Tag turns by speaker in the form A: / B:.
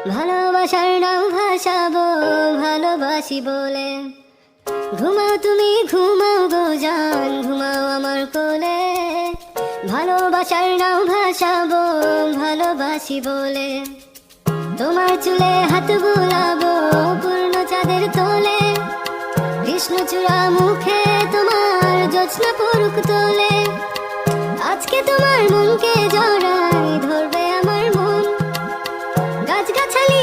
A: ভালোবাসার নাম ভাসাবো ভালোবাসি বলে। ঘুমাও তুমি ঘুমাও গো জান, ঘুমাও আমার কোলে। ভালোবাসার নাম ভাসাবো ভালোবাসি বলে। তোমার চুলে হাত বুলাবো পূর্ণ চাঁদের তোলে। কৃষ্ণচূড়া মুখে তোমার জ্যোৎস্না পড়ুক তোলে। আজকে তোমার মনকে জড়াই ধরবে আমার মন। গাছগাছালি